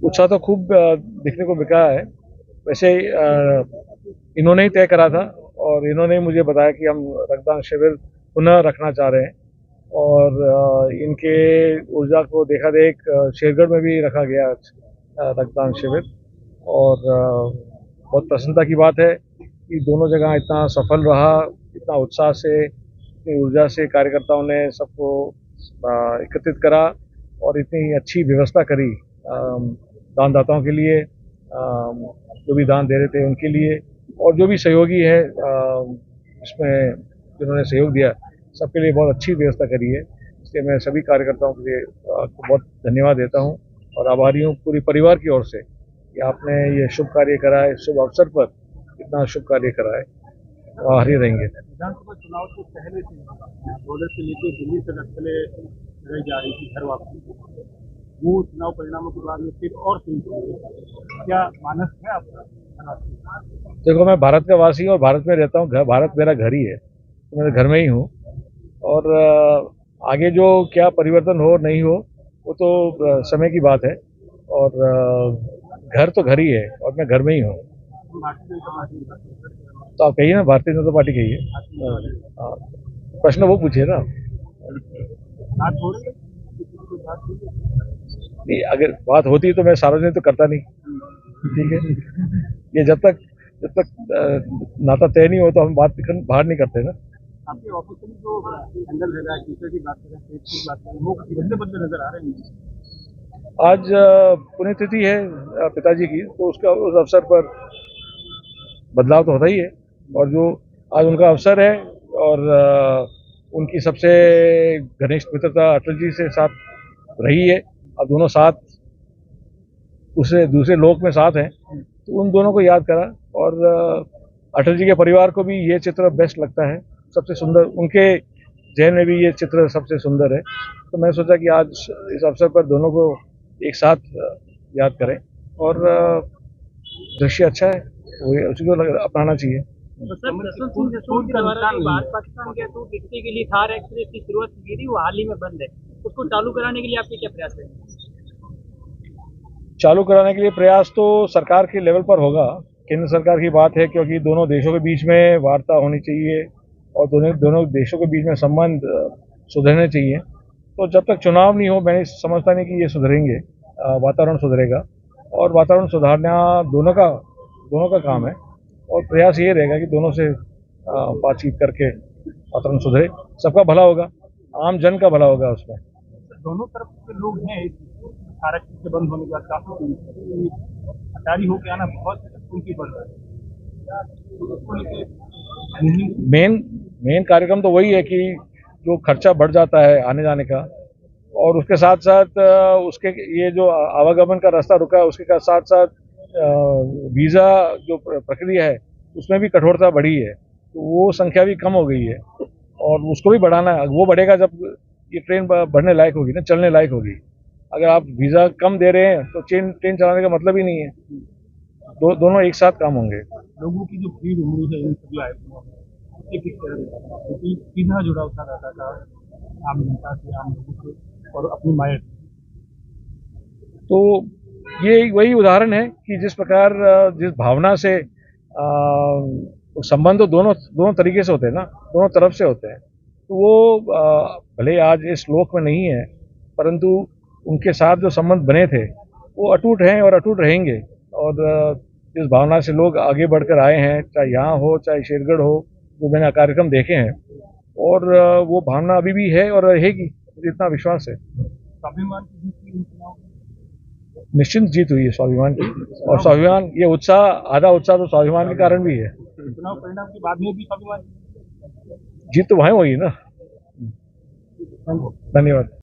उत्साह तो खूब देखने को मिला है। वैसे इन्होंने ही तय करा था और इन्होंने ही मुझे बताया कि हम रक्तदान शिविर पुनः रखना चाह रहे हैं और इनके ऊर्जा को देखा देख शेरगढ़ में भी रखा गया रक्तदान शिविर और बहुत प्रसन्नता की बात है कि दोनों जगह इतना सफल रहा, इतना उत्साह से, इतनी ऊर्जा से कार्यकर्ताओं ने सबको एकत्रित करा और इतनी अच्छी व्यवस्था करी दानदाताओं के लिए, जो भी दान दे रहे थे उनके लिए और जो भी सहयोगी है इसमें जिन्होंने सहयोग दिया सबके लिए बहुत अच्छी व्यवस्था करी है। इसलिए मैं सभी कार्यकर्ताओं के लिए बहुत धन्यवाद देता हूं और आभारी हूं पूरी परिवार की ओर से कि आपने ये शुभ कार्य करा है, शुभ अवसर पर इतना शुभ कार्य करा है। आभारी रहेंगे। विधानसभा चुनाव से पहले से बॉर्डर से लेकर दिल्ली तक नक्सलें रह जा रही थी घर वापसी, वो चुनाव परिणामों के बाद में फिर और तेज हो गई। क्या मानस है आपका? देखो, मैं भारत का वासी हूँ और भारत में रहता हूँ, भारत मेरा घर ही है, तो मैं घर में ही हूँ और आगे जो क्या परिवर्तन हो नहीं हो वो तो समय की बात है और घर तो घर ही है और मैं घर में ही हूँ। तो आप कहिए ना, भारतीय जनता पार्टी कहिए। प्रश्न वो पूछिए ना। नहीं, अगर बात होती तो मैं सार्वजनिक तो करता नहीं, ठीक है। ये जब तक नाता तय नहीं हो तो हम बात बाहर नहीं करते ना। आपके ऑफिस में जो हैंडल है टीचर की बात करें, की बात करें, वो बदले बदले नजर आ रहे हैं। आज पुण्यतिथि है पिताजी की, तो उसका उस अवसर पर बदलाव तो होता ही है और जो आज उनका अवसर है और उनकी सबसे घनिष्ठ मित्रता अटल जी से साथ रही है। अब दोनों साथ दूसरे लोक में साथ हैं, तो उन दोनों को याद करा और अटल जी के परिवार को भी ये चित्र बेस्ट लगता है, सबसे सुंदर उनके जहन में भी ये चित्र सबसे सुंदर है। तो मैं सोचा कि आज इस अवसर पर दोनों को एक साथ याद करें और दृश्य अच्छा है, वो उसी को अपनाना चाहिए। तो पाकिस्तान के तो व्यक्ति के लिए थार एक्सप्रेस की शुरुआत की थी, वो हाल ही में बंद है, उसको चालू कराने के लिए आपके क्या प्रयास है? चालू कराने के लिए प्रयास तो सरकार के लेवल पर होगा, केंद्र सरकार की बात है, क्योंकि दोनों देशों के बीच में वार्ता होनी चाहिए और दोनों देशों के बीच में संबंध सुधरने चाहिए। तो जब तक चुनाव नहीं हो मैं समझता नहीं कि ये सुधरेंगे, वातावरण सुधरेगा और वातावरण सुधारना दोनों का काम है और प्रयास ये रहेगा कि दोनों से बातचीत करके वातावरण सुधरे, सबका भला होगा, आम जन का भला होगा उसमें। दोनों तरफ के लोग हैं, आरक्षण से बंद होने के बाद काफी अटारी होकर आना बहुत उनकी बढ़ रहा है। मेन कार्यक्रम तो वही है कि जो खर्चा बढ़ जाता है आने जाने का और उसके साथ साथ उसके ये जो आवागमन का रास्ता रुका है उसके साथ साथ वीज़ा जो प्रक्रिया है उसमें भी कठोरता बढ़ी है, तो वो संख्या भी कम हो गई है और उसको भी बढ़ाना है। वो बढ़ेगा जब ये ट्रेन बढ़ने लायक होगी ना, चलने लायक होगी। अगर आप वीज़ा कम दे रहे हैं तो ट्रेन चलाने का मतलब ही नहीं है। दोनों एक साथ काम होंगे। लोगों की जो भीड़ उम्र है इन सभी आयोजनों में क्योंकि सीधा जुड़ा होता रहता था आम जनता से, आम लोगों से और अपनी माया। तो ये वही उदाहरण है कि जिस प्रकार जिस भावना से संबंध तो दोनों तरीके से होते हैं ना, दोनों तरफ से होते हैं। तो वो भले आज इस लोक में नहीं है परंतु उनके साथ जो संबंध बने थे वो अटूट हैं और अटूट रहेंगे और जिस भावना से लोग आगे बढ़कर आए हैं, चाहे यहाँ हो चाहे शेरगढ़ हो, जो मैंने कार्यक्रम देखे हैं और वो भावना अभी भी है और रहेगी, मुझे इतना विश्वास है। स्वाभिमान की निश्चित जीत हुई है स्वाभिमान की और स्वाभिमान ये उत्साह, आधा उत्साह तो स्वाभिमान के कारण भी है। चुनाव परिणाम के बाद में भी स्वाभिमान जीत तो वहीं हुई ना। धन्यवाद।